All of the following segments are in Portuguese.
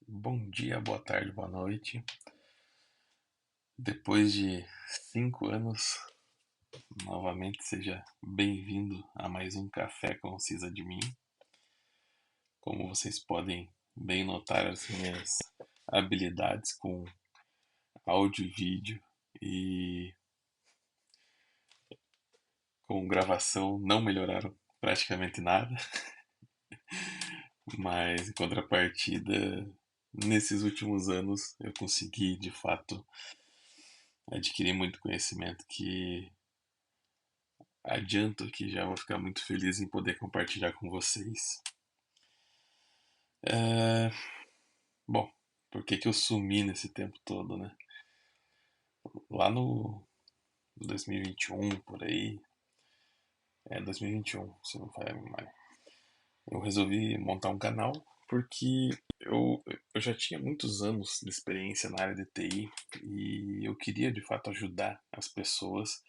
Bom dia, boa tarde, boa noite. Depois de 5 anos, novamente seja bem-vindo a mais um Café com Cisa de Mim. Como vocês podem bem notar, as minhas habilidades com áudio e vídeo e com gravação não melhoraram praticamente nada, mas em contrapartida, nesses últimos anos eu consegui de fato adquirir muito conhecimento que adianto que já vou ficar muito feliz em poder compartilhar com vocês. É, Bom, por que que eu sumi nesse tempo todo, né? Lá no 2021, por aí, 2021, se não falha a memória, eu resolvi montar um canal porque eu já tinha muitos anos de experiência na área de TI e eu queria de fato ajudar as pessoas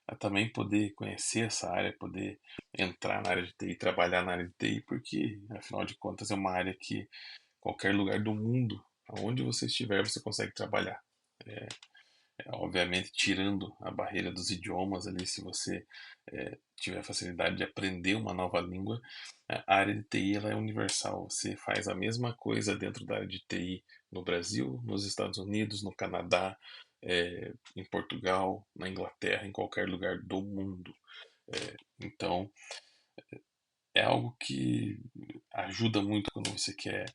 a também poder conhecer essa área, poder entrar na área de TI, trabalhar na área de TI, porque afinal de contas é uma área que qualquer lugar do mundo, aonde você estiver, você consegue trabalhar. É, Obviamente, tirando a barreira dos idiomas ali, se você tiver facilidade de aprender uma nova língua, a área de TI ela é universal. Você faz a mesma coisa dentro da área de TI no Brasil, nos Estados Unidos, no Canadá, em Portugal, na Inglaterra, em qualquer lugar do mundo. Então, é algo que ajuda muito quando você quer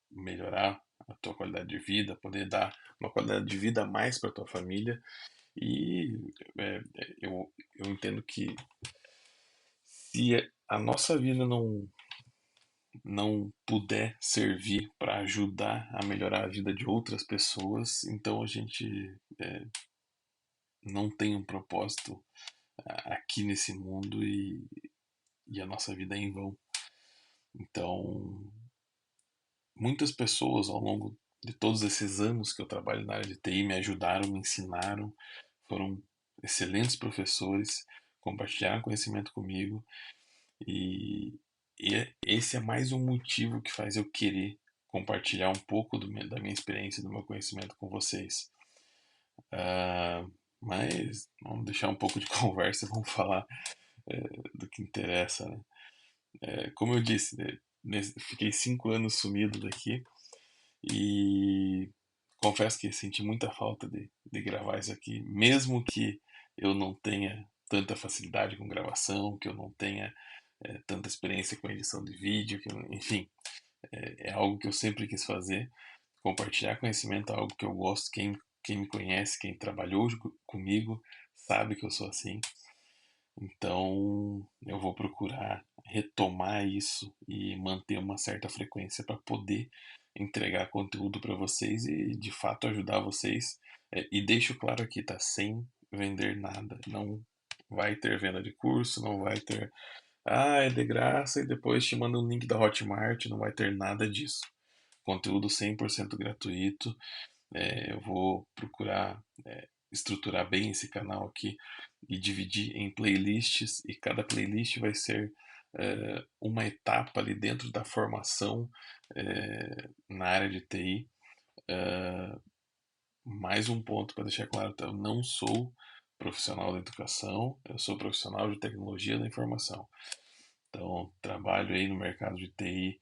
melhorar a tua qualidade de vida, poder dar uma qualidade de vida a mais para tua família. E eu entendo que se a nossa vida não puder servir para ajudar a melhorar a vida de outras pessoas, então a gente não tem um propósito aqui nesse mundo e a nossa vida é em vão. Então, muitas pessoas ao longo de todos esses anos que eu trabalho na área de TI me ajudaram, me ensinaram, foram excelentes professores, compartilharam conhecimento comigo e, esse é mais um motivo que faz eu querer compartilhar um pouco da minha experiência, do meu conhecimento com vocês. Ah, mas vamos deixar um pouco de conversa e vamos falar do que interessa, né? Como eu disse, né, fiquei 5 anos sumido daqui e confesso que senti muita falta de gravar isso aqui, mesmo que eu não tenha tanta facilidade com gravação, que eu não tenha tanta experiência com edição de vídeo, enfim, é algo que eu sempre quis fazer. Compartilhar conhecimento é algo que eu gosto. Quem me conhece, quem trabalhou comigo, sabe que eu sou assim. Então eu vou procurar retomar isso e manter uma certa frequência para poder entregar conteúdo para vocês e de fato ajudar vocês. E deixo claro aqui, tá? Sem vender nada. Não vai ter venda de curso, não vai ter. Ah, é de graça e depois te manda um link da Hotmart, não vai ter nada disso. Conteúdo 100% gratuito. Eu vou procurar estruturar bem esse canal aqui e dividir em playlists, e cada playlist vai ser uma etapa ali dentro da formação na área de TI. Mais um ponto para deixar claro, tá? Eu não sou profissional da educação, eu sou profissional de tecnologia da informação. Então, trabalho aí no mercado de TI.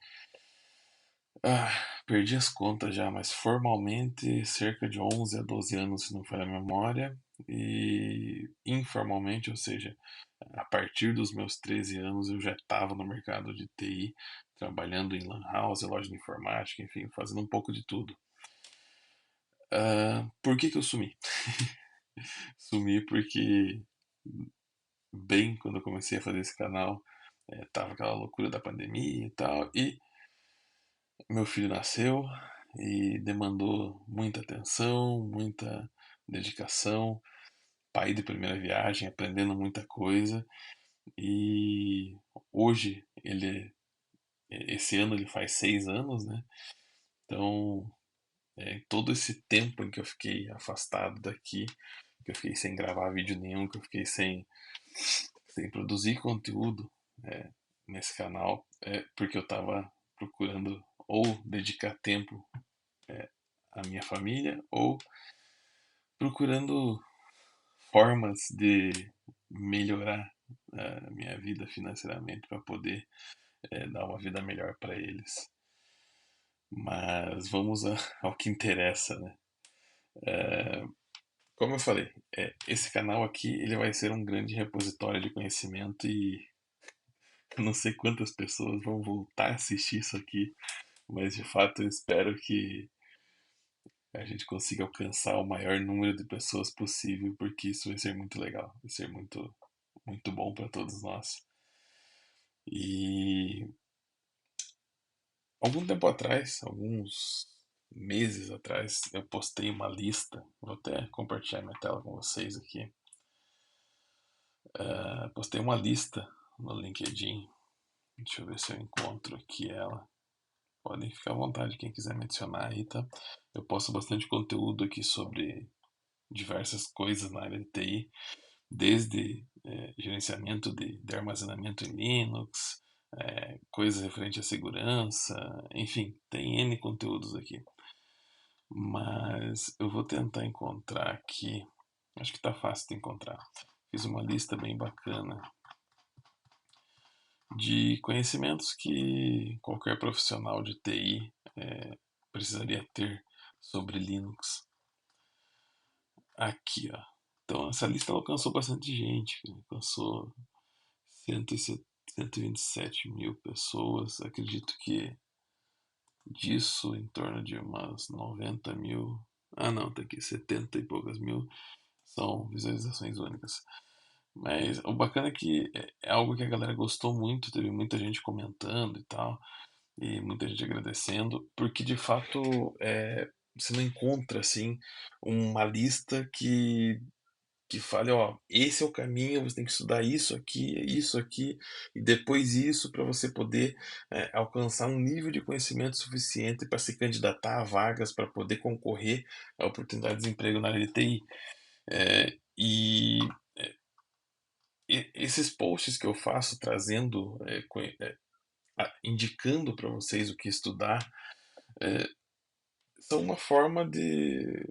Ah, perdi as contas já, mas formalmente cerca de 11 a 12 anos, se não falha a memória, e informalmente, ou seja, a partir dos meus 13 anos eu já estava no mercado de TI, trabalhando em lan house, loja de informática, enfim, fazendo um pouco de tudo. Por que que eu sumi? Sumi porque, bem quando eu comecei a fazer esse canal, tava aquela loucura da pandemia e tal, e meu filho nasceu e demandou muita atenção, muita dedicação. Pai de primeira viagem, aprendendo muita coisa. E hoje esse ano ele faz 6 anos, né? Então, todo esse tempo em que eu fiquei afastado daqui, que eu fiquei sem gravar vídeo nenhum, que eu fiquei sem produzir conteúdo nesse canal, porque eu tava procurando ou dedicar tempo a minha família ou procurando formas de melhorar a minha vida financeiramente para poder dar uma vida melhor para eles. Mas vamos ao que interessa, né? Como eu falei, esse canal aqui ele vai ser um grande repositório de conhecimento e eu não sei quantas pessoas vão voltar a assistir isso aqui, mas de fato eu espero que a gente consiga alcançar o maior número de pessoas possível, porque isso vai ser muito legal, vai ser muito, muito bom para todos nós. E algum tempo atrás, alguns meses atrás, eu postei uma lista, vou até compartilhar minha tela com vocês aqui. Postei uma lista no LinkedIn, deixa eu ver se eu encontro aqui ela. Podem ficar à vontade, quem quiser me adicionar aí, tá? Eu posto bastante conteúdo aqui sobre diversas coisas na área de TI, desde gerenciamento de armazenamento em Linux, coisas referentes à segurança, enfim, tem N conteúdos aqui. Mas eu vou tentar encontrar aqui, acho que está fácil de encontrar. Fiz uma lista bem bacana de conhecimentos que qualquer profissional de TI precisaria ter sobre Linux. Aqui, ó. Então, essa lista alcançou bastante gente, alcançou 127 mil pessoas. Acredito que disso, em torno de umas 90 mil. Ah, não, tá aqui, 70 e poucas mil são visualizações únicas. Mas o bacana é que é algo que a galera gostou muito, teve muita gente comentando e tal, e muita gente agradecendo, porque de fato você não encontra assim uma lista que fale, ó, esse é o caminho, você tem que estudar isso aqui, e depois isso para você poder alcançar um nível de conhecimento suficiente para se candidatar a vagas, para poder concorrer a oportunidades de emprego na área de TI. E esses posts que eu faço trazendo, indicando para vocês o que estudar, são uma forma de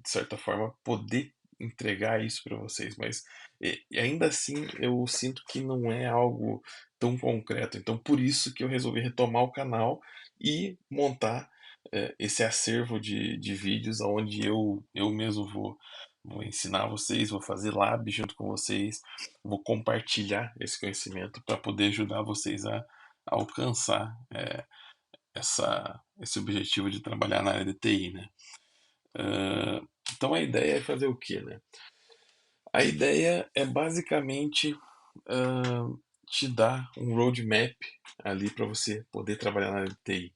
certa forma, poder entregar isso para vocês, mas e ainda assim eu sinto que não é algo tão concreto. Então, por isso que eu resolvi retomar o canal e montar esse acervo de vídeos onde eu mesmo vou ensinar vocês, vou fazer lab junto com vocês, vou compartilhar esse conhecimento para poder ajudar vocês a alcançar esse objetivo de trabalhar na área de TI, né? Então a ideia é fazer o quê, né? A ideia é basicamente te dar um roadmap ali para você poder trabalhar na área de TI.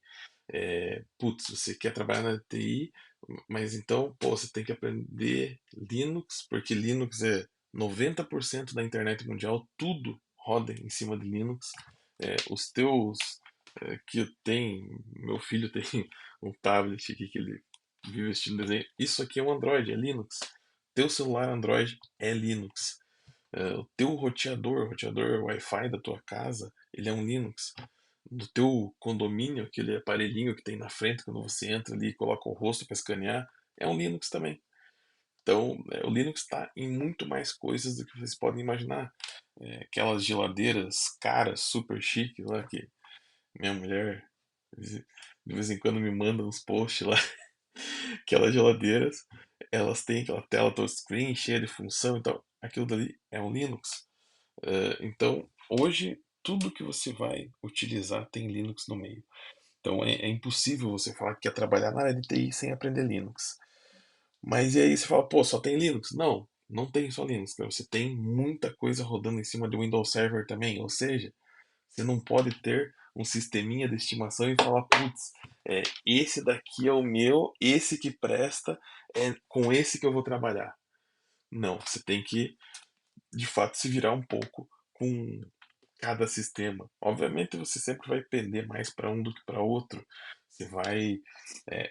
Putz, você quer trabalhar na área de TI, mas então, pô, você tem que aprender Linux, porque Linux é 90% da internet mundial, tudo roda em cima de Linux. Os teus que eu tenho, meu filho tem um tablet aqui que ele vive assistindo desenho. Isso aqui é um Android, é Linux. Teu celular Android é Linux. O teu roteador Wi-Fi da tua casa, ele é um Linux. No teu condomínio, aquele aparelhinho que tem na frente quando você entra ali e coloca o rosto para escanear, é um Linux também. Então, o Linux está em muito mais coisas do que vocês podem imaginar. Aquelas geladeiras caras, super chiques lá que minha mulher de vez em quando me manda uns posts lá. Aquelas geladeiras, elas têm aquela tela touchscreen cheia de função, então aquilo dali é um Linux. Então, hoje, tudo que você vai utilizar tem Linux no meio. Então, é impossível você falar que quer trabalhar na área de TI sem aprender Linux. Mas e aí você fala, pô, só tem Linux? Não, não tem só Linux. Né? Você tem muita coisa rodando em cima do Windows Server também. Ou seja, você não pode ter um sisteminha de estimação e falar, putz, esse daqui é o meu, esse que presta, é com esse que eu vou trabalhar. Não, você tem que, de fato, se virar um pouco com cada sistema. Obviamente você sempre vai pender mais para um do que para outro. Você vai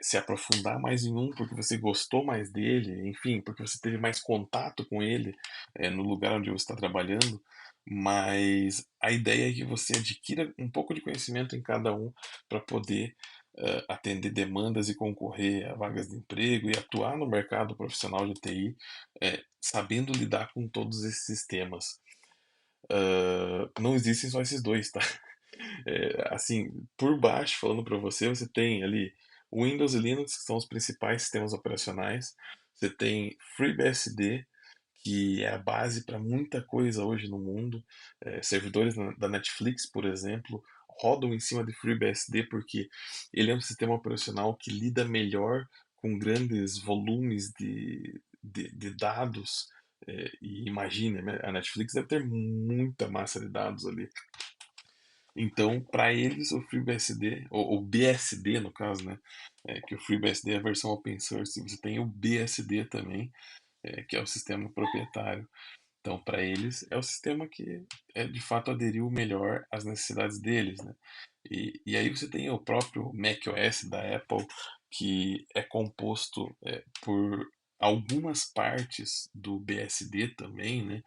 se aprofundar mais em um porque você gostou mais dele, enfim, porque você teve mais contato com ele no lugar onde você está trabalhando. Mas a ideia é que você adquira um pouco de conhecimento em cada um para poder atender demandas e concorrer a vagas de emprego e atuar no mercado profissional de TI, sabendo lidar com todos esses sistemas. Não existem só esses dois, tá? Assim, por baixo, falando para você, você tem ali o Windows e Linux, que são os principais sistemas operacionais. Você tem FreeBSD, que é a base para muita coisa hoje no mundo. Servidores da Netflix, por exemplo, rodam em cima de FreeBSD porque ele é um sistema operacional que lida melhor com grandes volumes de dados. E imagine, né, a Netflix deve ter muita massa de dados ali. Então, para eles, o FreeBSD, ou o BSD no caso, né? Que o FreeBSD é a versão open source, e você tem o BSD também, que é o sistema proprietário. Então, para eles, é o sistema que de fato aderiu melhor às necessidades deles, né? E aí você tem o próprio macOS da Apple, que é composto por algumas partes do BSD também, né?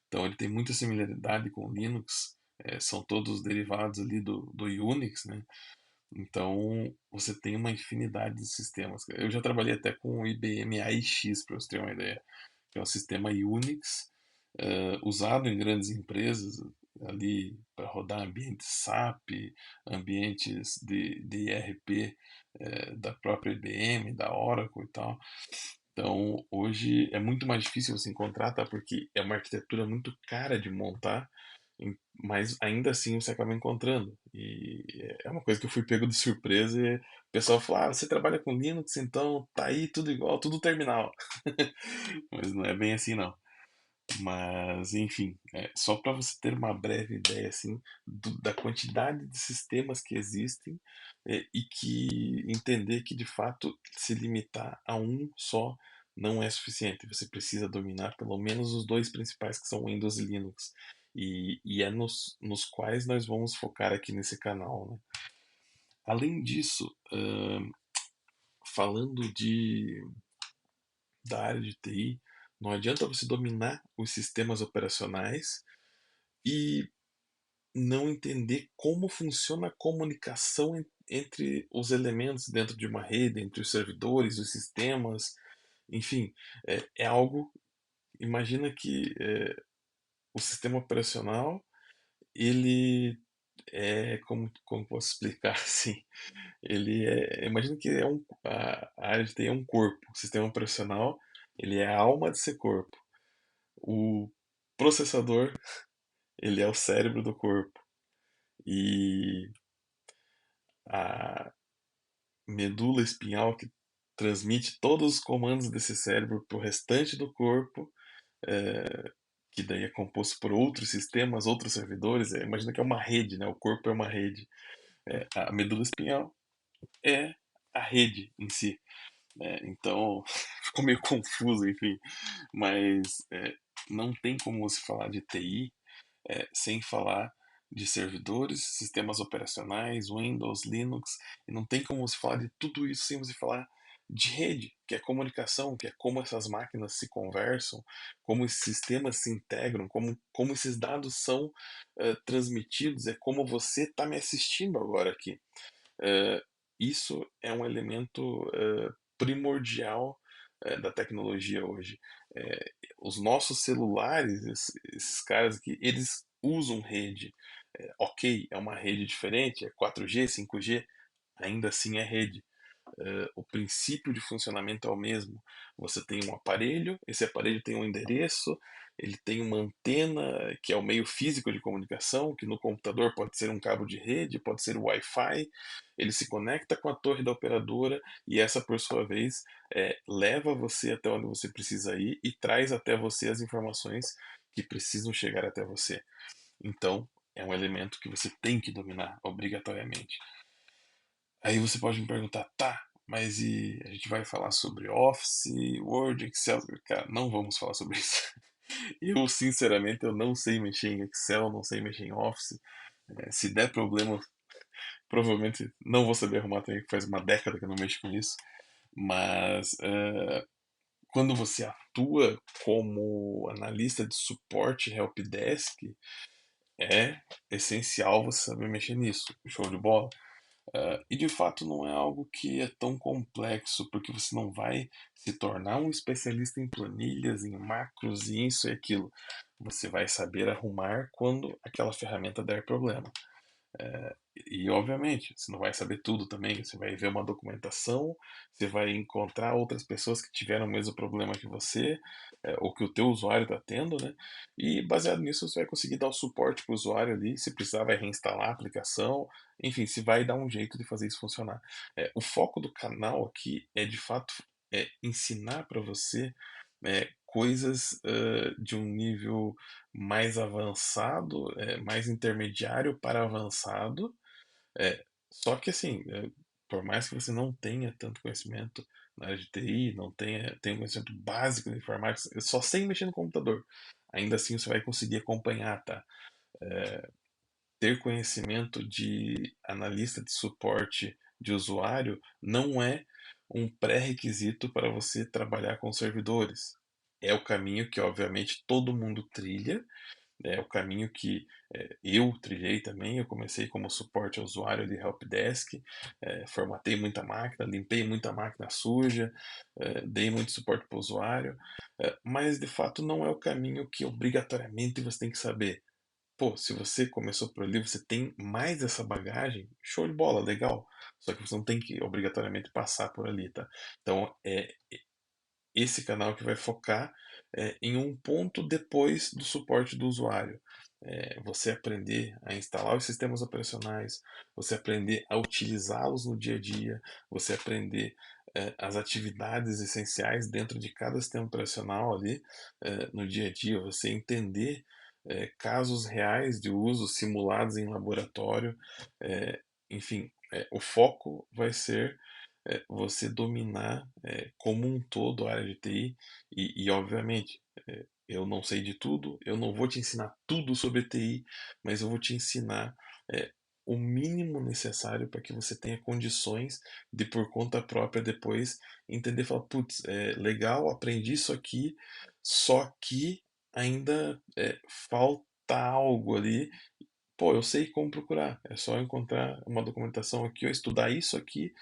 Então ele tem muita similaridade com o Linux, são todos derivados ali do Unix, né? Então você tem uma infinidade de sistemas. Eu já trabalhei até com o IBM AIX, para você ter uma ideia, que é um sistema Unix usado em grandes empresas ali para rodar ambientes SAP, ambientes de ERP da própria IBM, da Oracle e tal. Então, hoje é muito mais difícil você encontrar, tá? Porque é uma arquitetura muito cara de montar, mas ainda assim você acaba encontrando. E é uma coisa que eu fui pego de surpresa e o pessoal falou: Ah, você trabalha com Linux, então tá aí tudo igual, tudo terminal. Mas não é bem assim, não. Mas, enfim, só para você ter uma breve ideia assim da quantidade de sistemas que existem e que entender que de fato se limitar a um só não é suficiente. Você precisa dominar pelo menos os dois principais que são Windows e Linux. E é nos quais nós vamos focar aqui nesse canal, né? Além disso, falando da área de TI, não adianta você dominar os sistemas operacionais e não entender como funciona a comunicação entre os elementos dentro de uma rede, entre os servidores, os sistemas, enfim, é algo. Imagina que o sistema operacional, ele como posso explicar assim? Imagina que a área de TI é um corpo, o sistema operacional, ele é a alma desse corpo. O processador, ele é o cérebro do corpo. E a medula espinhal que transmite todos os comandos desse cérebro para o restante do corpo, que daí é composto por outros sistemas, outros servidores. Imagina que é uma rede, né? O corpo é uma rede. A medula espinhal é a rede em si. Então, ficou meio confuso, enfim. Mas não tem como você falar de TI sem falar de servidores, sistemas operacionais, Windows, Linux, e não tem como você falar de tudo isso sem você falar de rede, que é comunicação, que é como essas máquinas se conversam, como esses sistemas se integram, como esses dados são transmitidos, é como você está me assistindo agora aqui. Eh, Isso é um elemento primordial da tecnologia hoje. Os nossos celulares, esses caras aqui, eles usam rede. Ok, é uma rede diferente, é 4G, 5G, ainda assim é rede. O princípio de funcionamento é o mesmo. Você tem um aparelho, esse aparelho tem um endereço, ele tem uma antena, que é o meio físico de comunicação, que no computador pode ser um cabo de rede, pode ser o Wi-Fi. Ele se conecta com a torre da operadora e essa, por sua vez, leva você até onde você precisa ir e traz até você as informações que precisam chegar até você. Então, é um elemento que você tem que dominar obrigatoriamente. Aí você pode me perguntar, tá, mas e a gente vai falar sobre Office, Word, Excel? Cara, não vamos falar sobre isso. Eu, sinceramente, eu não sei mexer em Excel, não sei mexer em Office. Se der problema, provavelmente não vou saber arrumar também, que faz uma década que eu não mexo com isso. Mas quando você atua como analista de suporte helpdesk, é essencial você saber mexer nisso. Show de bola. E de fato não é algo que é tão complexo, porque você não vai se tornar um especialista em planilhas, em macros e isso e aquilo. Você vai saber arrumar quando aquela ferramenta der problema. E obviamente, você não vai saber tudo também, você vai ver uma documentação, você vai encontrar outras pessoas que tiveram o mesmo problema que você, ou que o teu usuário está tendo, né? E baseado nisso você vai conseguir dar o suporte para o usuário ali, se precisar vai reinstalar a aplicação, enfim, se vai dar um jeito de fazer isso funcionar. O foco do canal aqui é de fato ensinar para você coisas de um nível mais avançado, mais intermediário para avançado, é, só que assim, por mais que você não tenha tanto conhecimento na área de TI, não tenha um conhecimento básico de informática, eu só sei mexer no computador. Ainda assim você vai conseguir acompanhar, tá? Ter conhecimento de analista de suporte de usuário não é um pré-requisito para você trabalhar com servidores. É o caminho que, obviamente, todo mundo trilha, é o caminho que eu trilhei também. Eu comecei como suporte ao usuário de helpdesk, formatei muita máquina, limpei muita máquina suja, dei muito suporte para o usuário, mas de fato não é o caminho que obrigatoriamente você tem que saber. Pô, se você começou por ali, você tem mais essa bagagem, show de bola, legal. Só que você não tem que obrigatoriamente passar por ali, tá? Então, esse canal que vai focar em um ponto depois do suporte do usuário. Você aprender a instalar os sistemas operacionais, você aprender a utilizá-los no dia a dia, você aprender as atividades essenciais dentro de cada sistema operacional ali no dia a dia, você entender casos reais de uso simulados em laboratório, enfim, o foco vai ser você dominar como um todo a área de TI obviamente, eu não sei de tudo, eu não vou te ensinar tudo sobre TI, mas eu vou te ensinar é, o mínimo necessário para que você tenha condições de, por conta própria, depois entender e falar, putz, legal, aprendi isso aqui, só que ainda falta algo ali. Pô, eu sei como procurar, é só encontrar uma documentação aqui, ou estudar isso aqui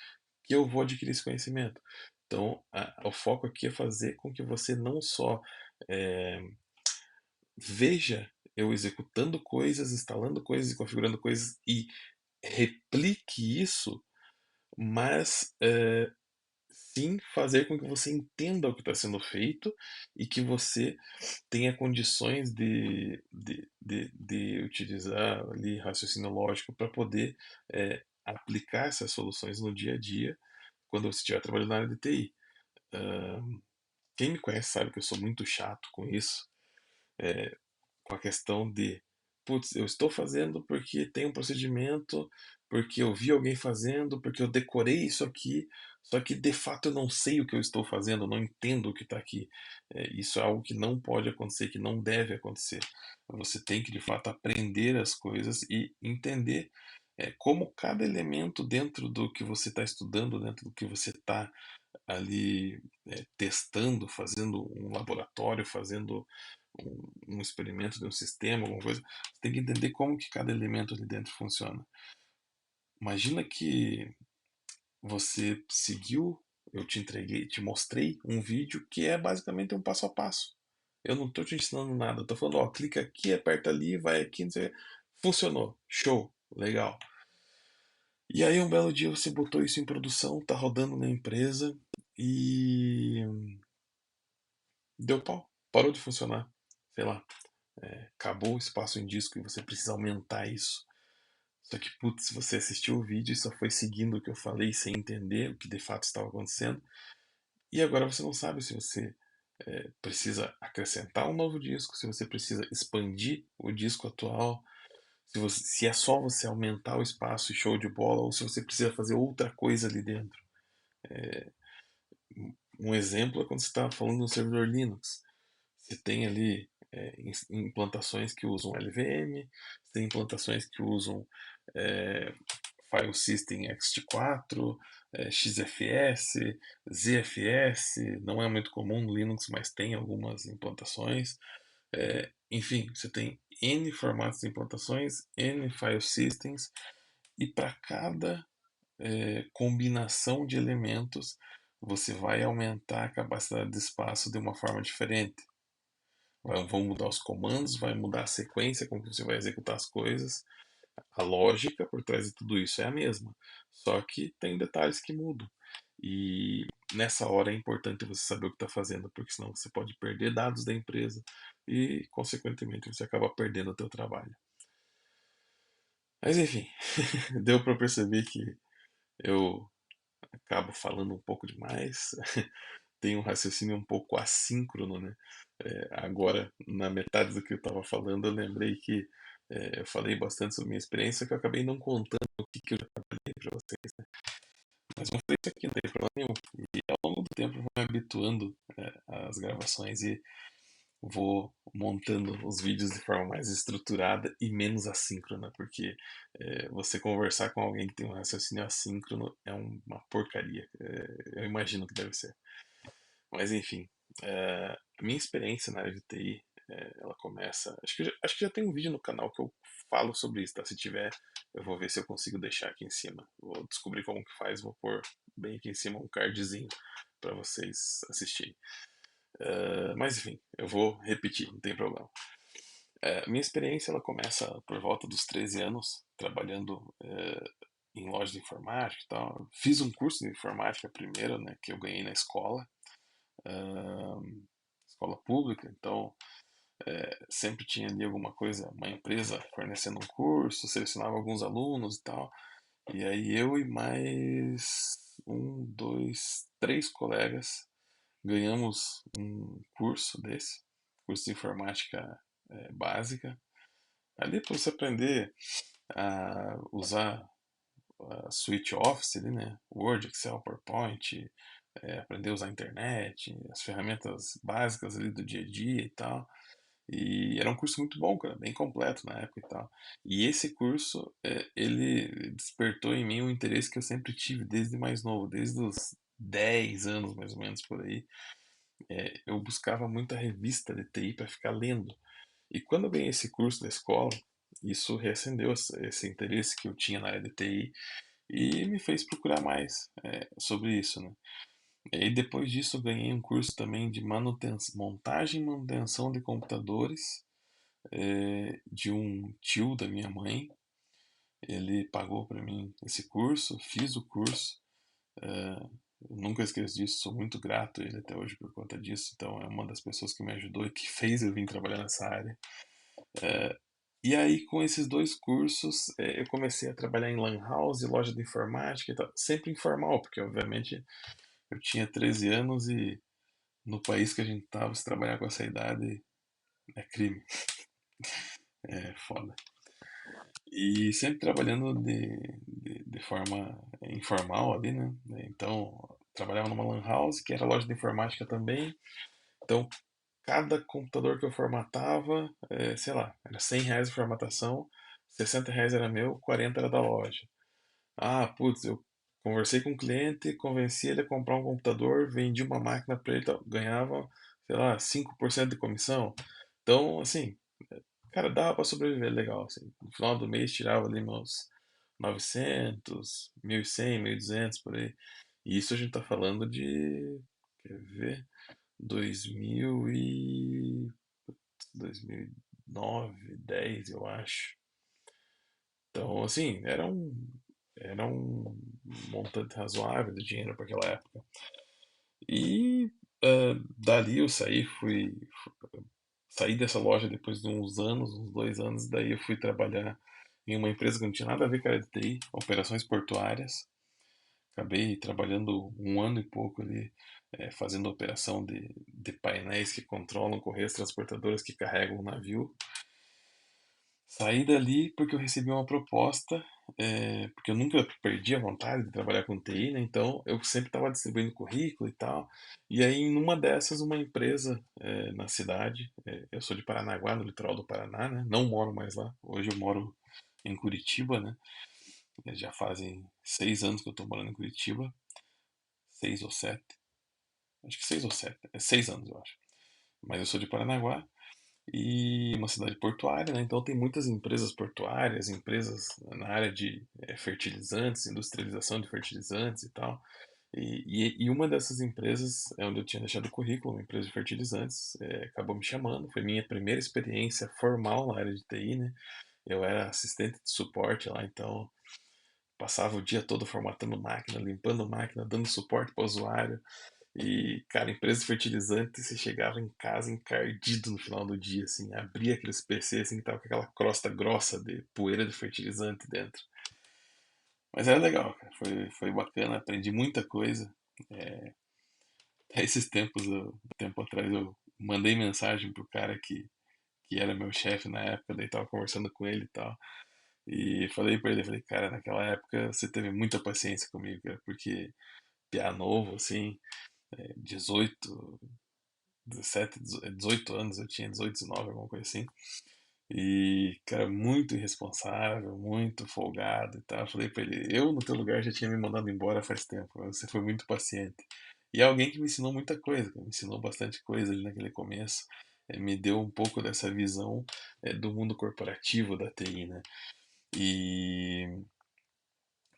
que eu vou adquirir esse conhecimento. Então, o foco aqui é fazer com que você não só é, veja eu executando coisas, instalando coisas e configurando coisas e replique isso, mas sim fazer com que você entenda o que está sendo feito e que você tenha condições de utilizar ali raciocínio lógico para poder aplicar essas soluções no dia a dia quando você estiver trabalhando na área de TI. Quem me conhece sabe que eu sou muito chato com isso, com a questão de, putz, eu estou fazendo porque tem um procedimento, porque eu vi alguém fazendo, porque eu decorei isso aqui, só que de fato eu não sei o que eu estou fazendo, eu não entendo o que está aqui. Isso é algo que não pode acontecer, que não deve acontecer. Você tem que de fato aprender as coisas e entender como cada elemento dentro do que você está estudando, dentro do que você está ali testando, fazendo um laboratório, fazendo um experimento de um sistema, alguma coisa, você tem que entender como que cada elemento ali dentro funciona. Imagina que você seguiu, eu te entreguei, te mostrei um vídeo que é basicamente um passo a passo. Eu não estou te ensinando nada, estou falando, ó, clica aqui, aperta ali, vai aqui, não sei. Funcionou, show, legal. E aí um belo dia você botou isso em produção, tá rodando na empresa e deu pau, parou de funcionar. Sei lá, acabou o espaço em disco e você precisa aumentar isso. Só que, putz, você assistiu o vídeo e só foi seguindo o que eu falei sem entender o que de fato estava acontecendo. E agora você não sabe se você precisa acrescentar um novo disco, se você precisa expandir o disco atual, se é só você aumentar o espaço e show de bola, ou se você precisa fazer outra coisa ali dentro. Um exemplo é quando você está falando no servidor Linux. Você tem ali implantações que usam LVM, você tem implantações que usam é, File System ext4, XFS, ZFS, não é muito comum no Linux, mas tem algumas implantações. Enfim, você tem N formatos de implantações, N file systems, e para cada combinação de elementos, você vai aumentar a capacidade de espaço de uma forma diferente. Vão mudar os comandos, vai mudar a sequência com que você vai executar as coisas. A lógica por trás de tudo isso é a mesma, só que tem detalhes que mudam. E nessa hora é importante você saber o que está fazendo, porque senão você pode perder dados da empresa e, consequentemente, você acaba perdendo o teu trabalho. Mas enfim, deu para perceber que eu acabo falando um pouco demais, tenho um raciocínio um pouco assíncrono, né? Agora, na metade do que eu estava falando, eu lembrei que eu falei bastante sobre minha experiência, que eu acabei não contando o que eu já trabalhei para vocês, né? Mas vou fazer isso aqui, não tem problema nenhum. E ao longo do tempo eu vou me habituando às gravações e vou montando os vídeos de forma mais estruturada e menos assíncrona, porque você conversar com alguém que tem um raciocínio assíncrono é uma porcaria. Eu imagino que deve ser. Mas enfim, a minha experiência na área de TI, ela começa. Acho que já tem um vídeo no canal que eu falo sobre isso, tá? Se tiver, eu vou ver se eu consigo deixar aqui em cima. Vou descobrir como que faz, vou pôr bem aqui em cima um cardzinho para vocês assistirem. Mas enfim, eu vou repetir, não tem problema. Minha experiência ela começa por volta dos 13 anos, trabalhando em loja de informática e tal. Fiz um curso de informática primeiro, né, que eu ganhei na escola, ah, escola pública, então sempre tinha ali alguma coisa, uma empresa fornecendo um curso, selecionava alguns alunos e tal. E aí eu e mais um, dois, três colegas ganhamos um curso desse, curso de informática básica. Ali para você aprender a usar a suite Office ali, né? Word, Excel, PowerPoint, aprender a usar a internet, as ferramentas básicas ali do dia a dia e tal. E era um curso muito bom, cara, bem completo na época e tal. E esse curso, ele despertou em mim um interesse que eu sempre tive desde mais novo, desde os 10 anos mais ou menos por aí. Eu buscava muita revista de TI para ficar lendo. E quando eu ganhei esse curso da escola, isso reacendeu esse interesse que eu tinha na área de TI e me fez procurar mais sobre isso, né? E aí, depois disso, eu ganhei um curso também de montagem e manutenção de computadores de um tio da minha mãe. Ele pagou para mim esse curso, fiz o curso. Eu nunca esqueço disso, sou muito grato a ele até hoje por conta disso. Então, é uma das pessoas que me ajudou e que fez eu vir trabalhar nessa área. E aí, com esses dois cursos, eu comecei a trabalhar em lan house, loja de informática e tal. Sempre informal, porque obviamente eu tinha 13 anos e no país que a gente tava, se trabalhar com essa idade é crime. É foda. E sempre trabalhando de forma informal ali, né? Então, trabalhava numa lan house, que era loja de informática também. Então, cada computador que eu formatava, sei lá, era R$ 100 a formatação, R$ 60 era meu, 40 era da loja. Ah, putz, eu conversei com um cliente, convenci ele a comprar um computador, vendi uma máquina para ele, ganhava, sei lá, 5% de comissão. Então, assim, cara, dava para sobreviver legal, assim. No final do mês tirava ali meus 900, 1.100, 1.200 por aí. E isso a gente tá falando de, quer ver, 2000 e 2009, 10, eu acho. Então, assim, era um montante razoável de dinheiro para aquela época. E dali eu saí dessa loja depois de uns anos, uns 2 anos, daí eu fui trabalhar em uma empresa que não tinha nada a ver com a área de TI, operações portuárias. Acabei trabalhando um ano e pouco ali, fazendo operação de painéis que controlam correias transportadoras que carregam o navio. Saí dali porque eu recebi uma proposta, porque eu nunca perdi a vontade de trabalhar com TI, né? Então eu sempre estava distribuindo currículo e tal. E aí, numa dessas, uma empresa na cidade, eu sou de Paranaguá, no litoral do Paraná, né? Não moro mais lá. Hoje eu moro em Curitiba, né? Já fazem 6 anos que eu estou morando em Curitiba, 6 ou 7. Acho que 6 ou 7. É 6 anos, eu acho. Mas eu sou de Paranaguá. e uma cidade portuária, né? Então tem muitas empresas portuárias, empresas na área de fertilizantes, industrialização de fertilizantes e tal. E uma dessas empresas é onde eu tinha deixado o currículo, uma empresa de fertilizantes, acabou me chamando. Foi minha primeira experiência formal na área de TI, né? Eu era assistente de suporte lá, então passava o dia todo formatando máquina, limpando máquina, dando suporte para o usuário. E, cara, empresa de fertilizante, você chegava em casa encardido no final do dia, assim, abria aqueles PC assim que tava com aquela crosta grossa de poeira de fertilizante dentro. Mas era legal, cara, foi bacana, aprendi muita coisa. Até esses tempos, tempo atrás, eu mandei mensagem pro cara que era meu chefe na época, daí tava conversando com ele e tal. E falei pra ele, falei, cara, naquela época você teve muita paciência comigo, cara, porque piá novo, assim, 18, 17, 18 anos, eu tinha 18, 19, alguma coisa assim. E, cara, muito irresponsável, muito folgado e tal. Eu falei pra ele, eu no teu lugar já tinha me mandado embora faz tempo, mas você foi muito paciente. E é alguém que me ensinou muita coisa, me ensinou bastante coisa ali naquele começo. Me deu um pouco dessa visão do mundo corporativo da TI, né? E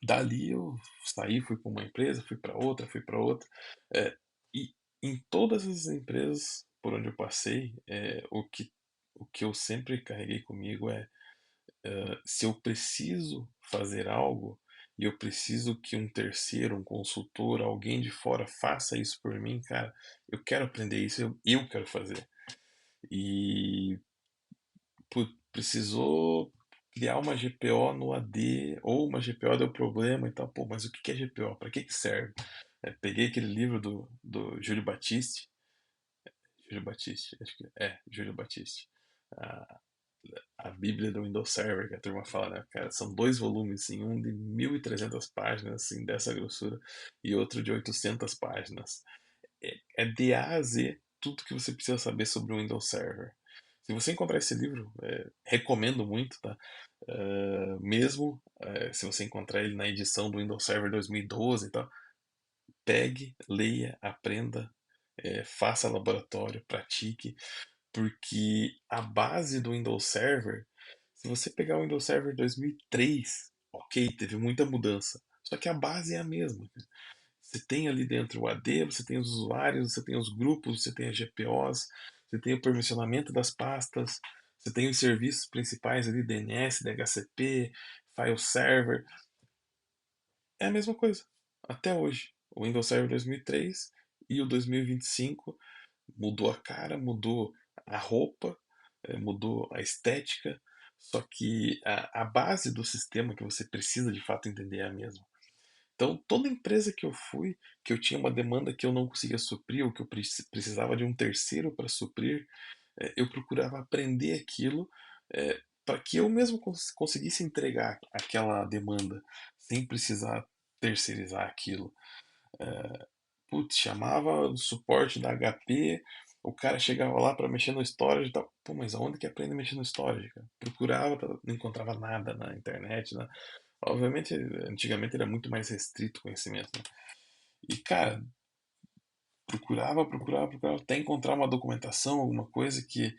dali eu saí, fui para uma empresa, fui para outra, fui para outra. É, e em todas as empresas por onde eu passei, o que eu sempre carreguei comigo é se eu preciso fazer algo e eu preciso que um terceiro, um consultor, alguém de fora faça isso por mim, cara, eu quero aprender isso, eu quero fazer. E precisou criar uma GPO no AD, ou uma GPO deu problema e tal. Pô, mas o que é GPO? Para que serve? Peguei aquele livro do Júlio Batiste, Júlio Batiste, acho que Júlio Batiste, a, a Bíblia do Windows Server, que a turma fala, né? Cara, são dois volumes, assim, um de 1.300 páginas, assim, dessa grossura, e outro de 800 páginas. É de A a Z tudo que você precisa saber sobre o Windows Server. Se você encontrar esse livro, recomendo muito, tá? Mesmo se você encontrar ele na edição do Windows Server 2012 e tal, pegue, leia, aprenda, faça laboratório, pratique, porque a base do Windows Server, se você pegar o Windows Server 2003, ok, teve muita mudança, só que a base é a mesma. Você tem ali dentro o AD, você tem os usuários, você tem os grupos, você tem as GPOs, você tem o permissionamento das pastas, você tem os serviços principais ali, DNS, DHCP, file server. É a mesma coisa, até hoje. O Windows Server 2003 e o 2025 mudou a cara, mudou a roupa, mudou a estética, só que a base do sistema que você precisa de fato entender é a mesma. Então, toda empresa que eu fui, que eu tinha uma demanda que eu não conseguia suprir, ou que eu precisava de um terceiro para suprir, eu procurava aprender aquilo para que eu mesmo conseguisse entregar aquela demanda, sem precisar terceirizar aquilo. Putz, chamava o suporte da HP, o cara chegava lá para mexer no storage e tal. Pô, mas aonde que aprende a mexer no storage, cara? Procurava, não encontrava nada na internet, né? Obviamente, antigamente era muito mais restrito o conhecimento, né? E, cara, procurava, até encontrar uma documentação, alguma coisa que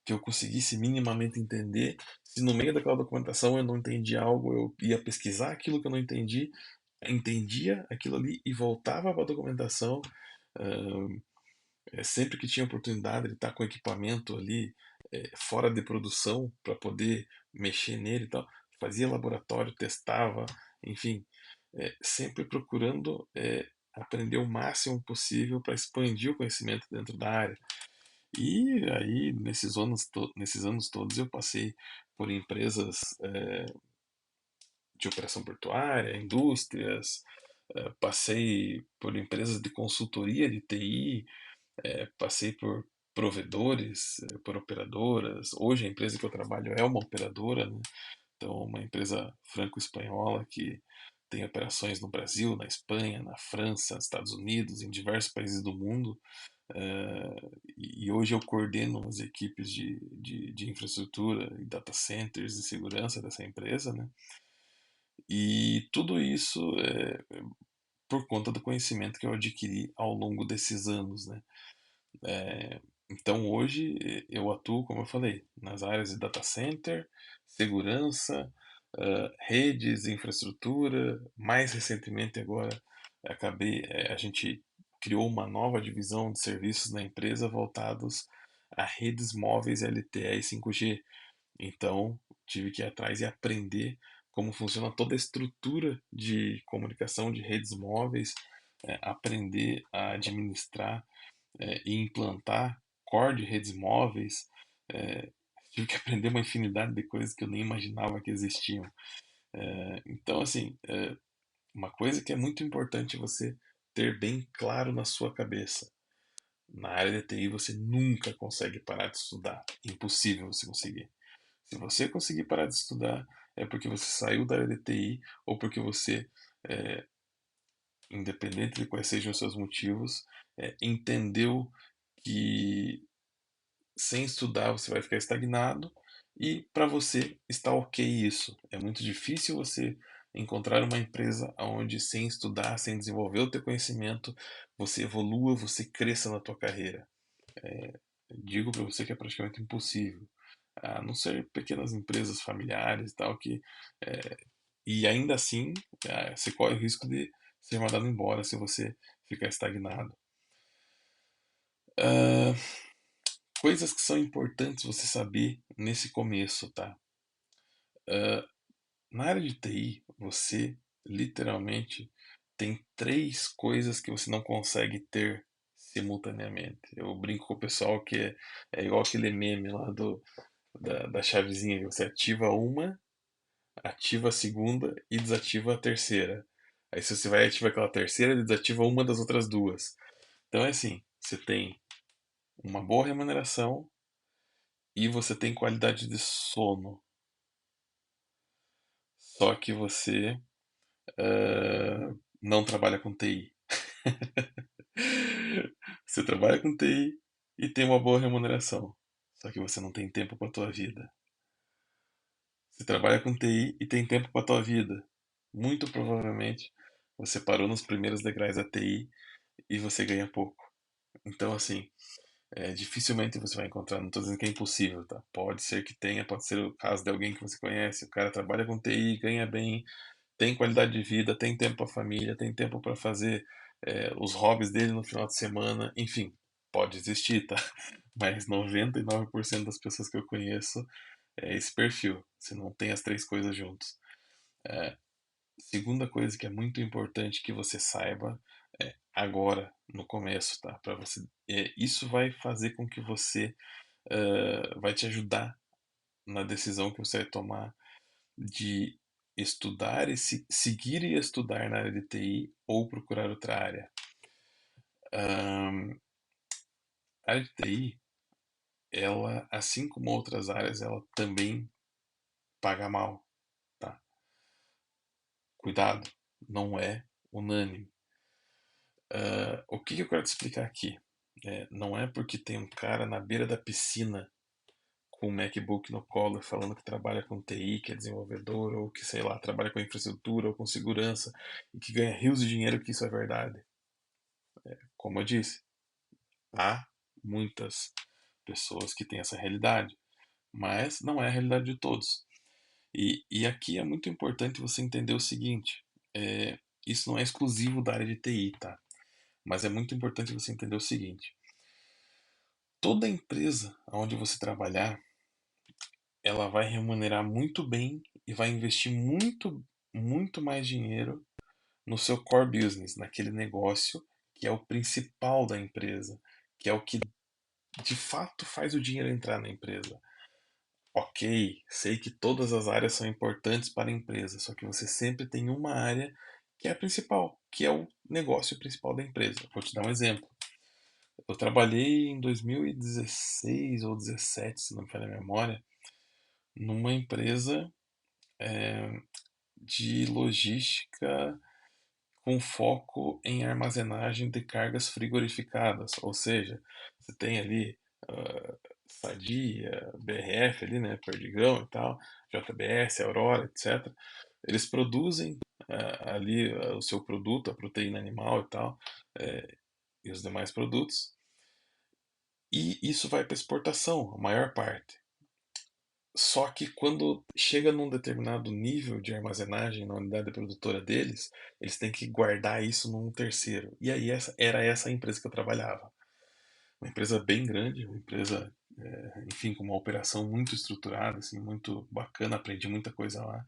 eu conseguisse minimamente entender. Se no meio daquela documentação eu não entendi algo, eu ia pesquisar aquilo que eu não entendi, entendia aquilo ali e voltava para a documentação. Sempre que tinha oportunidade de estar com o equipamento ali fora de produção para poder mexer nele e tal, fazia laboratório, testava, enfim, sempre procurando aprender o máximo possível para expandir o conhecimento dentro da área. E aí, nesses anos todos, eu passei por empresas de operação portuária, indústrias, passei por empresas de consultoria de TI, passei por provedores, por operadoras. Hoje a empresa que eu trabalho é uma operadora, né? Então, uma empresa franco-espanhola que tem operações no Brasil, na Espanha, na França, nos Estados Unidos, em diversos países do mundo. E hoje eu coordeno as equipes de infraestrutura e data centers de segurança dessa empresa, né? E tudo isso por conta do conhecimento que eu adquiri ao longo desses anos, né? Então hoje eu atuo, como eu falei, nas áreas de data center, segurança, redes, infraestrutura. Mais recentemente agora a gente criou uma nova divisão de serviços na empresa voltados a redes móveis LTE e 5G. Então tive que ir atrás e aprender como funciona toda a estrutura de comunicação de redes móveis, aprender a administrar e implantar core de redes móveis. É, tive que aprender uma infinidade de coisas que eu nem imaginava que existiam. Então, assim, uma coisa que é muito importante você ter bem claro na sua cabeça. Na área de TI você nunca consegue parar de estudar. Impossível você conseguir. Se você conseguir parar de estudar, é porque você saiu da área de TI ou porque você, é, independente de quais sejam os seus motivos, entendeu que sem estudar você vai ficar estagnado e para você está ok isso. É muito difícil você encontrar uma empresa onde sem estudar, sem desenvolver o teu conhecimento, você evolua, você cresça na tua carreira. Digo para você que é praticamente impossível. A não ser pequenas empresas familiares e tal que e ainda assim você corre o risco de ser mandado embora se você ficar estagnado. Ah, coisas que são importantes você saber nesse começo, tá? Na área de TI, você literalmente tem três coisas que você não consegue ter simultaneamente. Eu brinco com o pessoal que é igual aquele meme lá da chavezinha, que você ativa uma, ativa a segunda e desativa a terceira. Aí se você vai ativar aquela terceira, ele desativa uma das outras duas. Então é assim, você tem uma boa remuneração e você tem qualidade de sono. Só que você não trabalha com TI. Você trabalha com TI e tem uma boa remuneração. Só que você não tem tempo para a tua vida. Você trabalha com TI e tem tempo para a tua vida. Muito provavelmente você parou nos primeiros degraus da TI e você ganha pouco. Então, assim, dificilmente você vai encontrar. Não estou dizendo que é impossível, tá? Pode ser que tenha, pode ser o caso de alguém que você conhece. O cara trabalha com TI, ganha bem, tem qualidade de vida, tem tempo para a família, tem tempo para fazer os hobbies dele no final de semana, enfim, pode existir, tá? Mas 99% das pessoas que eu conheço é esse perfil, se não tem as três coisas juntos. Segunda coisa que é muito importante que você saiba agora, no começo, tá? Para você, isso vai fazer com que você vai te ajudar na decisão que você vai tomar de estudar e seguir e estudar na área de TI ou procurar outra área. A área de TI, ela, assim como outras áreas, ela também paga mal, tá? Cuidado, não é unânime. O que eu quero te explicar aqui? Não é porque tem um cara na beira da piscina com um MacBook no colo falando que trabalha com TI, que é desenvolvedor, ou que, sei lá, trabalha com infraestrutura ou com segurança e que ganha rios de dinheiro que isso é verdade. Como eu disse, há muitas pessoas que têm essa realidade, mas não é a realidade de todos. E aqui é muito importante você entender o seguinte: isso não é exclusivo da área de TI, tá? Mas é muito importante você entender o seguinte: toda empresa onde você trabalhar, ela vai remunerar muito bem e vai investir muito, muito mais dinheiro no seu core business, naquele negócio que é o principal da empresa, que é o que de fato faz o dinheiro entrar na empresa. Ok, sei que todas as áreas são importantes para a empresa, só que você sempre tem uma área que é a principal, que é o negócio principal da empresa. Vou te dar um exemplo. Eu trabalhei em 2016 ou 2017, se não me falha a memória, numa empresa de logística com foco em armazenagem de cargas frigorificadas, ou seja, você tem ali Sadia, BRF ali, né, Perdigão e tal, JBS, Aurora, etc. Eles produzem ali o seu produto, a proteína animal e tal, e os demais produtos, e isso vai para exportação, a maior parte. Só que quando chega num determinado nível de armazenagem na unidade produtora deles, eles têm que guardar isso num terceiro. E aí era essa a empresa que eu trabalhava. Uma empresa bem grande, uma empresa, enfim, com uma operação muito estruturada, assim, muito bacana, aprendi muita coisa lá.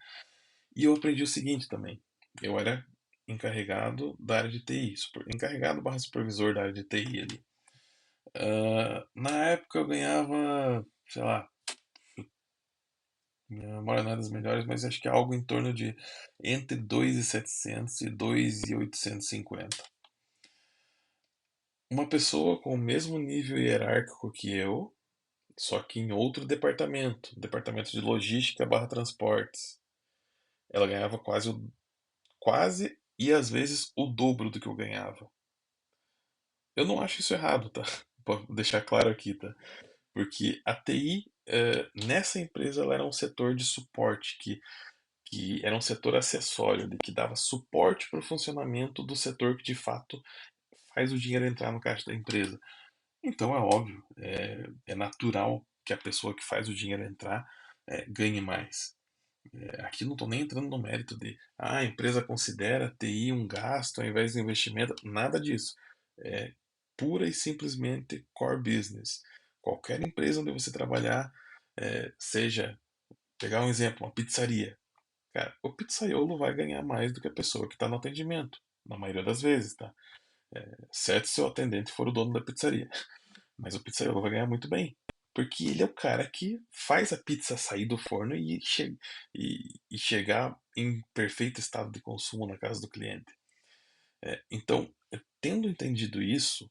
E eu aprendi o seguinte também, eu era encarregado da área de TI, encarregado barra supervisor da área de TI ali. Na época eu ganhava, sei lá, minha memória não é das melhores, mas acho que é algo em torno de entre 2.700 e 2.850. Uma pessoa com o mesmo nível hierárquico que eu, só que em outro departamento, departamento de logística barra transportes. Ela ganhava quase e às vezes o dobro do que eu ganhava. Eu não acho isso errado, tá? Vou deixar claro aqui, tá? Porque a TI, nessa empresa, ela era um setor de suporte, que era um setor acessório, que dava suporte para o funcionamento do setor que de fato faz o dinheiro entrar no caixa da empresa. Então é óbvio, é natural que a pessoa que faz o dinheiro entrar ganhe mais. Aqui não estou nem entrando no mérito de a empresa considera TI um gasto ao invés de investimento, nada disso. É pura e simplesmente core business. Qualquer empresa onde você trabalhar, seja, pegar um exemplo, uma pizzaria. Cara, o pizzaiolo vai ganhar mais do que a pessoa que está no atendimento, na maioria das vezes, tá? Certo se o atendente for o dono da pizzaria. Mas o pizzaiolo vai ganhar muito bem. Porque ele é o cara que faz a pizza sair do forno e chegar em perfeito estado de consumo na casa do cliente. Então, tendo entendido isso,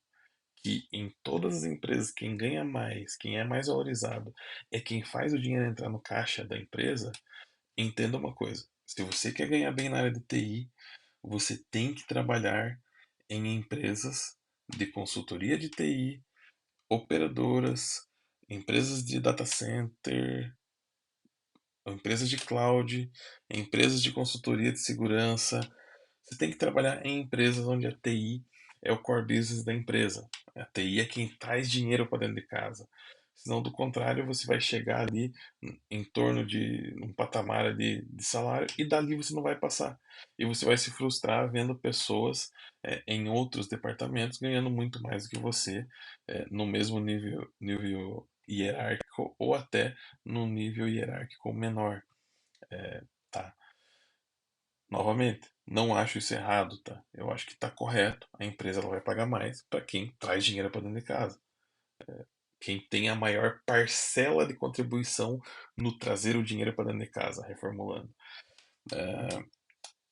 que em todas as empresas quem ganha mais, quem é mais valorizado, é quem faz o dinheiro entrar no caixa da empresa, entenda uma coisa. Se você quer ganhar bem na área de TI, você tem que trabalhar em empresas de consultoria de TI, operadoras, empresas de data center, empresas de cloud, empresas de consultoria de segurança. Você tem que trabalhar em empresas onde a TI é o core business da empresa. A TI é quem traz dinheiro para dentro de casa. Senão, do contrário, você vai chegar ali em torno de um patamar ali de salário e dali você não vai passar. E você vai se frustrar vendo pessoas em outros departamentos ganhando muito mais do que você, no mesmo nível hierárquico ou até no nível hierárquico menor, tá? Novamente, não acho isso errado, tá? Eu acho que tá correto. A empresa ela vai pagar mais para quem traz dinheiro para dentro de casa. Quem tem a maior parcela de contribuição no trazer o dinheiro para dentro de casa, reformulando.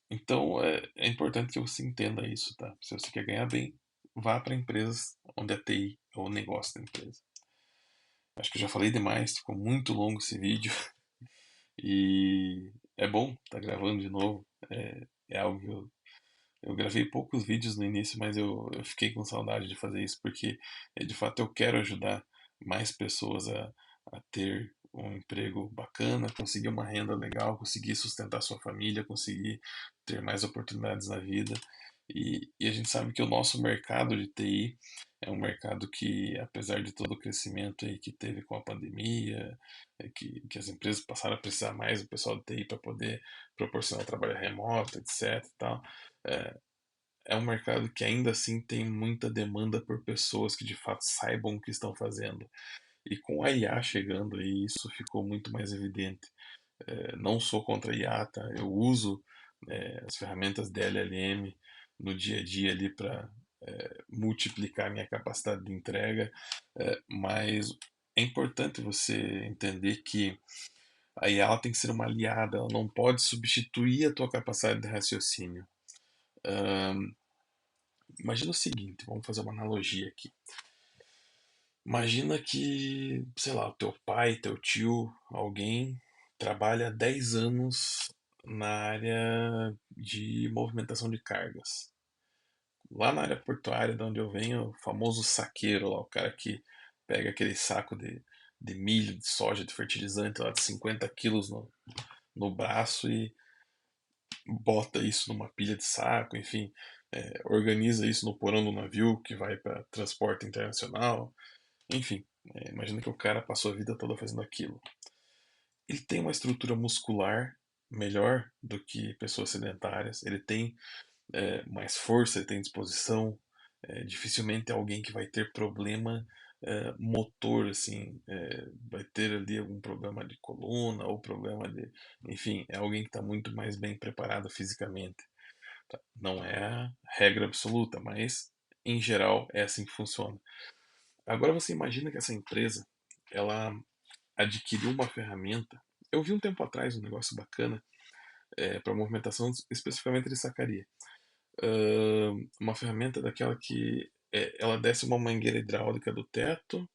Então é importante que você entenda isso, tá? Se você quer ganhar bem, vá para empresas onde a TI é o negócio da empresa. Acho que eu já falei demais, ficou muito longo esse vídeo e é bom estar gravando de novo. É algo que eu gravei poucos vídeos no início, mas eu fiquei com saudade de fazer isso, porque de fato eu quero ajudar mais pessoas a ter um emprego bacana, conseguir uma renda legal, conseguir sustentar sua família, conseguir ter mais oportunidades na vida. E a gente sabe que o nosso mercado de TI é um mercado que, apesar de todo o crescimento aí que teve com a pandemia, que as empresas passaram a precisar mais do pessoal de TI para poder proporcionar trabalho remoto, etc. E tal, é, é um mercado que ainda assim tem muita demanda por pessoas que de fato saibam o que estão fazendo. E com a IA chegando aí, isso ficou muito mais evidente. Não sou contra a IA, tá? Eu uso as ferramentas de LLM no dia a dia ali para multiplicar minha capacidade de entrega, mas é importante você entender que a IA ela tem que ser uma aliada, ela não pode substituir a tua capacidade de raciocínio. Imagina o seguinte, vamos fazer uma analogia aqui. Imagina que, sei lá, o teu pai, teu tio, alguém trabalha 10 anos na área de movimentação de cargas. Lá na área portuária, de onde eu venho, o famoso saqueiro lá, o cara que pega aquele saco de milho, de soja, de fertilizante lá de 50 quilos no braço e bota isso numa pilha de saco, enfim, organiza isso no porão do navio que vai para transporte internacional. Enfim, imagina que o cara passou a vida toda fazendo aquilo. Ele tem uma estrutura muscular melhor do que pessoas sedentárias, ele tem mais força, ele tem disposição. Dificilmente é alguém que vai ter problema motor, assim, vai ter ali algum problema de coluna ou problema de. Enfim, é alguém que está muito mais bem preparado fisicamente. Tá? Não é a regra absoluta, mas em geral é assim que funciona. Agora você imagina que essa empresa ela adquiriu uma ferramenta. Eu vi um tempo atrás um negócio bacana para movimentação especificamente de sacaria. Uma ferramenta daquela que ela desce uma mangueira hidráulica do teto,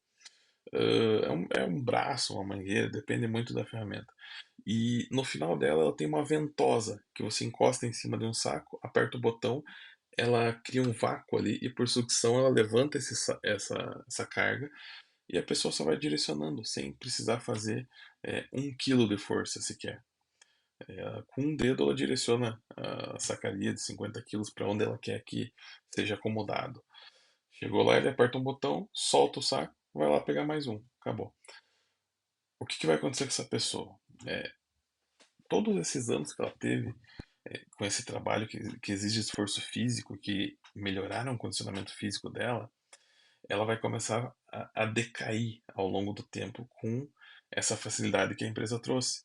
é um braço, uma mangueira, depende muito da ferramenta. E no final dela ela tem uma ventosa que você encosta em cima de um saco, aperta o botão, ela cria um vácuo ali e por sucção ela levanta essa carga e a pessoa só vai direcionando sem precisar fazer 1 quilo de força sequer. Com um dedo ela direciona a sacaria de 50 quilos para onde ela quer que seja acomodado. Chegou lá, ele aperta um botão, solta o saco, vai lá pegar mais um. Acabou. O que vai acontecer com essa pessoa? É, Todos esses anos que ela teve com esse trabalho que exige esforço físico, que melhoraram o condicionamento físico dela, ela vai começar a decair ao longo do tempo com essa facilidade que a empresa trouxe.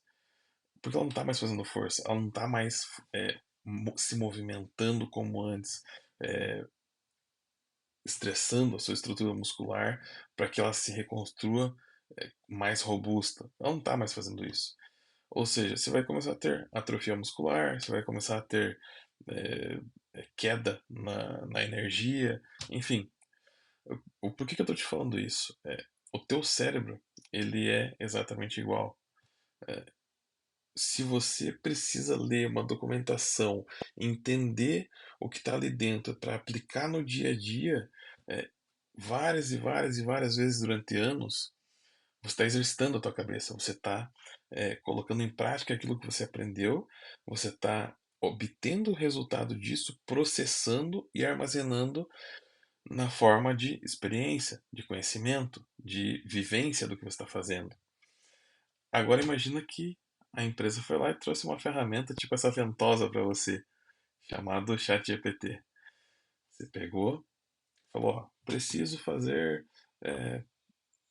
Porque ela não está mais fazendo força, ela não está mais se movimentando como antes, é, estressando a sua estrutura muscular para que ela se reconstrua mais robusta. Ela não está mais fazendo isso. Ou seja, você vai começar a ter atrofia muscular, você vai começar a ter é, queda na energia, enfim. Por que eu estou te falando isso? O teu cérebro, ele é exatamente igual. Se você precisa ler uma documentação, entender o que está ali dentro para aplicar no dia a dia, é, várias e várias e várias vezes durante anos, você está exercitando a tua cabeça, você está colocando em prática aquilo que você aprendeu, você está obtendo o resultado disso, processando e armazenando na forma de experiência, de conhecimento, de vivência do que você está fazendo. Agora imagina que a empresa foi lá e trouxe uma ferramenta tipo essa ventosa para você, chamado ChatGPT. Você pegou, falou, ó, preciso fazer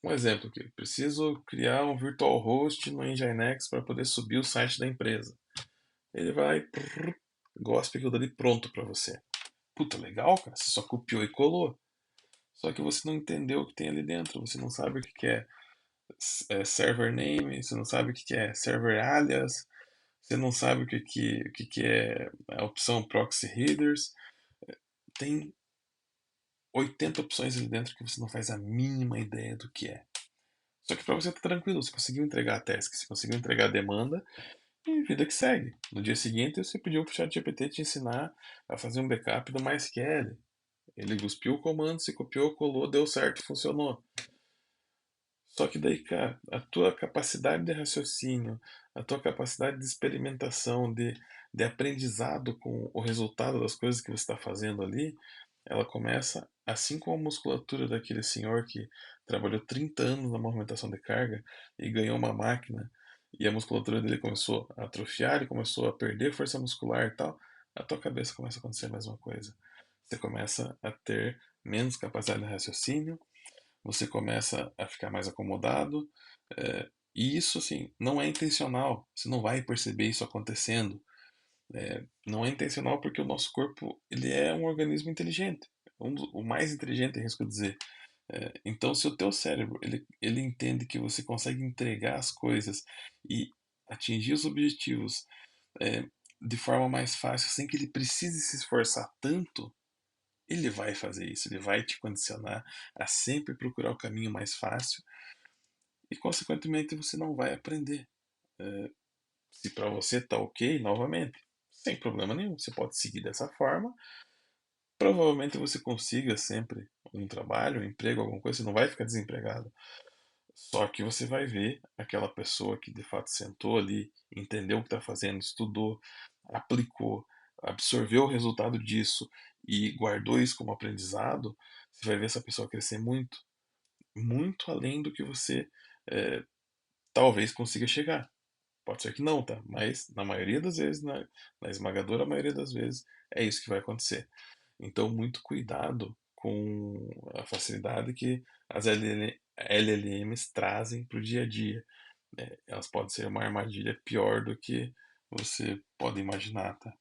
um exemplo aqui, preciso criar um virtual host no Nginx para poder subir o site da empresa. Ele vai, gospe aquilo dali pronto para você. Puta, legal, cara, você só copiou e colou. Só que você não entendeu o que tem ali dentro, você não sabe o que é server name, você não sabe o que é server alias, você não sabe o que é a opção proxy headers. Tem 80 opções ali dentro que você não faz a mínima ideia do que é. Só que para você estar tranquilo, você conseguiu entregar a task, você conseguiu entregar a demanda e vida que segue. No dia seguinte você pediu para o ChatGPT te ensinar a fazer um backup do MySQL. Ele cuspiu o comando, se copiou, colou, deu certo, funcionou. Só que daí, cara, a tua capacidade de raciocínio, a tua capacidade de experimentação, de aprendizado com o resultado das coisas que você está fazendo ali, ela começa, assim como a musculatura daquele senhor que trabalhou 30 anos na movimentação de carga e ganhou uma máquina, e a musculatura dele começou a atrofiar, ele começou a perder força muscular e tal, a tua cabeça começa a acontecer a mesma coisa. Você começa a ter menos capacidade de raciocínio, você começa a ficar mais acomodado. E isso, assim, não é intencional. Você não vai perceber isso acontecendo. Não é intencional porque o nosso corpo ele é um organismo inteligente. O mais inteligente, arrisco dizer. Então, se o teu cérebro ele entende que você consegue entregar as coisas e atingir os objetivos é, de forma mais fácil, sem que ele precise se esforçar tanto, ele vai fazer isso. Ele vai te condicionar a sempre procurar o caminho mais fácil e consequentemente você não vai aprender. Se para você está ok, novamente, sem problema nenhum, você pode seguir dessa forma. Provavelmente você consiga sempre um trabalho, um emprego, alguma coisa, você não vai ficar desempregado. Só que você vai ver aquela pessoa que de fato sentou ali, entendeu o que está fazendo, estudou, aplicou, absorveu o resultado disso e guardou isso como aprendizado. Você vai ver essa pessoa crescer muito. muito além do que você eh, talvez consiga chegar. Pode ser que não, tá? Mas na maioria das vezes, na esmagadora maioria das vezes, é isso que vai acontecer. Então, muito cuidado com a facilidade que as LLMs trazem para o dia a dia. Né? Elas podem ser uma armadilha pior do que você pode imaginar, tá?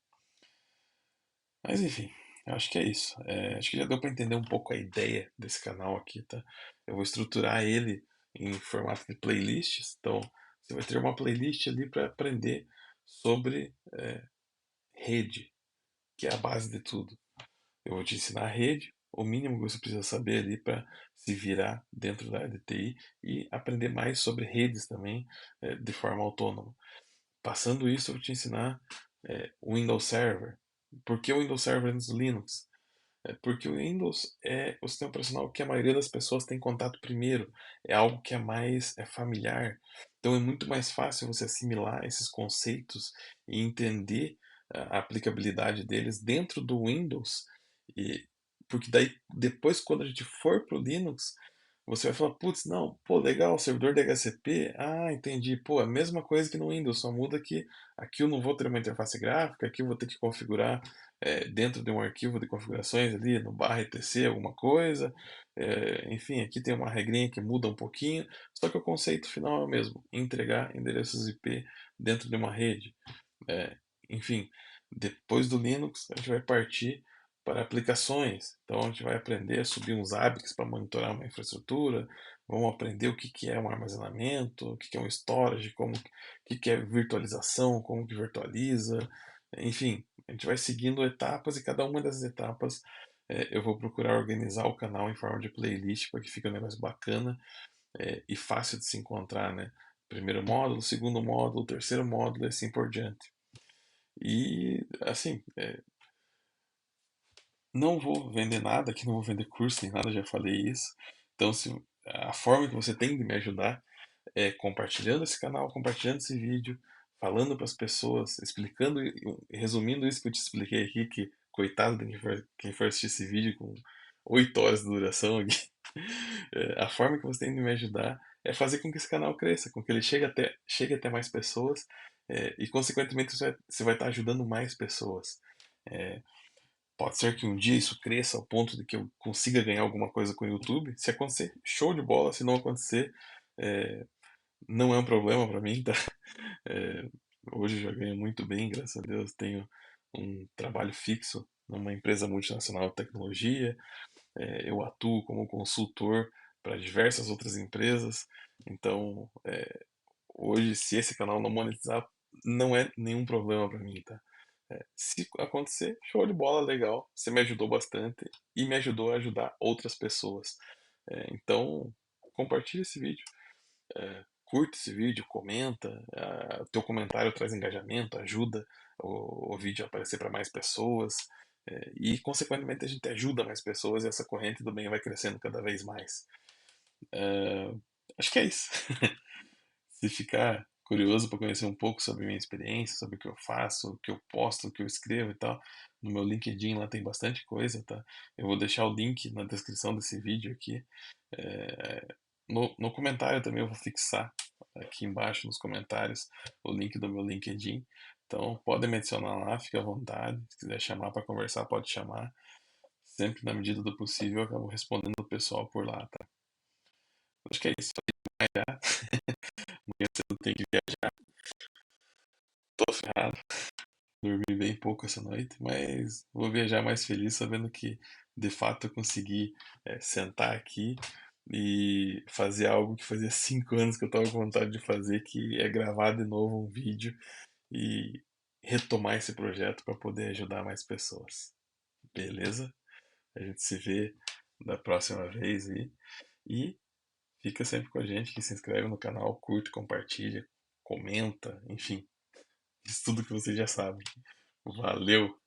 Mas enfim, eu acho que é isso. Acho que já deu para entender um pouco a ideia desse canal aqui, tá? Eu vou estruturar ele em formato de playlists. Então, você vai ter uma playlist ali para aprender sobre rede, que é a base de tudo. Eu vou te ensinar a rede, o mínimo que você precisa saber ali para se virar dentro da área de TI e aprender mais sobre redes também, de forma autônoma. Passando isso, eu vou te ensinar o Windows Server. Por que o Windows Server no Linux? Porque o Windows é o sistema operacional que a maioria das pessoas tem contato primeiro. É algo que é mais familiar. Então é muito mais fácil você assimilar esses conceitos e entender a aplicabilidade deles dentro do Windows. E, porque daí, depois, quando a gente for para o Linux, você vai falar, putz, não, pô, legal, servidor DHCP, ah, entendi, pô, a mesma coisa que no Windows, só muda que aqui eu não vou ter uma interface gráfica, aqui eu vou ter que configurar dentro de um arquivo de configurações ali, no barra etc, alguma coisa, enfim, aqui tem uma regrinha que muda um pouquinho, só que o conceito final é o mesmo, entregar endereços IP dentro de uma rede. É, enfim, depois do Linux, a gente vai partir para aplicações. Então, a gente vai aprender a subir uns ABICs para monitorar uma infraestrutura, vamos aprender o que que é um armazenamento, o que que é um storage, o que que é virtualização, como que virtualiza, enfim, a gente vai seguindo etapas e cada uma dessas etapas eu vou procurar organizar o canal em forma de playlist para que fique um negócio bacana e fácil de se encontrar, né? Primeiro módulo, segundo módulo, terceiro módulo e assim por diante. E assim, não vou vender nada aqui, não vou vender curso nem nada, já falei isso. Então, se, a forma que você tem de me ajudar é compartilhando esse canal, compartilhando esse vídeo, falando para as pessoas, explicando e resumindo isso que eu te expliquei aqui, que coitado de quem for assistir esse vídeo com 8 horas de duração aqui. A forma que você tem de me ajudar é fazer com que esse canal cresça, com que ele chegue até mais pessoas e, consequentemente, você vai estar ajudando mais pessoas. É, Pode ser que um dia isso cresça ao ponto de que eu consiga ganhar alguma coisa com o YouTube. Se acontecer, show de bola. Se não acontecer, é, não é um problema para mim, tá? É, hoje eu já ganho muito bem, graças a Deus. Tenho um trabalho fixo numa empresa multinacional de tecnologia. Eu atuo como consultor para diversas outras empresas. Então, hoje, se esse canal não monetizar, não é nenhum problema para mim, tá? Se acontecer, show de bola, legal. Você me ajudou bastante e me ajudou a ajudar outras pessoas. Então, compartilhe esse vídeo, curte esse vídeo, comenta. Teu comentário traz engajamento, ajuda o vídeo a aparecer para mais pessoas. E, consequentemente, a gente ajuda mais pessoas e essa corrente do bem vai crescendo cada vez mais. É, Acho que é isso. Se ficar curioso para conhecer um pouco sobre minha experiência, sobre o que eu faço, o que eu posto, o que eu escrevo e tal, no meu LinkedIn lá tem bastante coisa, tá? Eu vou deixar o link na descrição desse vídeo aqui. É, no comentário também eu vou fixar aqui embaixo nos comentários o link do meu LinkedIn. Então pode me adicionar lá, fique à vontade. Se quiser chamar para conversar, pode chamar. Sempre na medida do possível eu acabo respondendo o pessoal por lá, tá? Acho que é isso aí, já. Amanhã cedo tem que viajar. Tô ferrado. Dormi bem pouco essa noite, mas vou viajar mais feliz sabendo que de fato eu consegui sentar aqui e fazer algo que fazia 5 anos que eu estava com vontade de fazer, que é gravar de novo um vídeo e retomar esse projeto para poder ajudar mais pessoas. Beleza? A gente se vê da próxima vez e fica sempre com a gente, que se inscreve no canal, curte, compartilha, comenta, enfim, isso tudo que vocês já sabem. Valeu!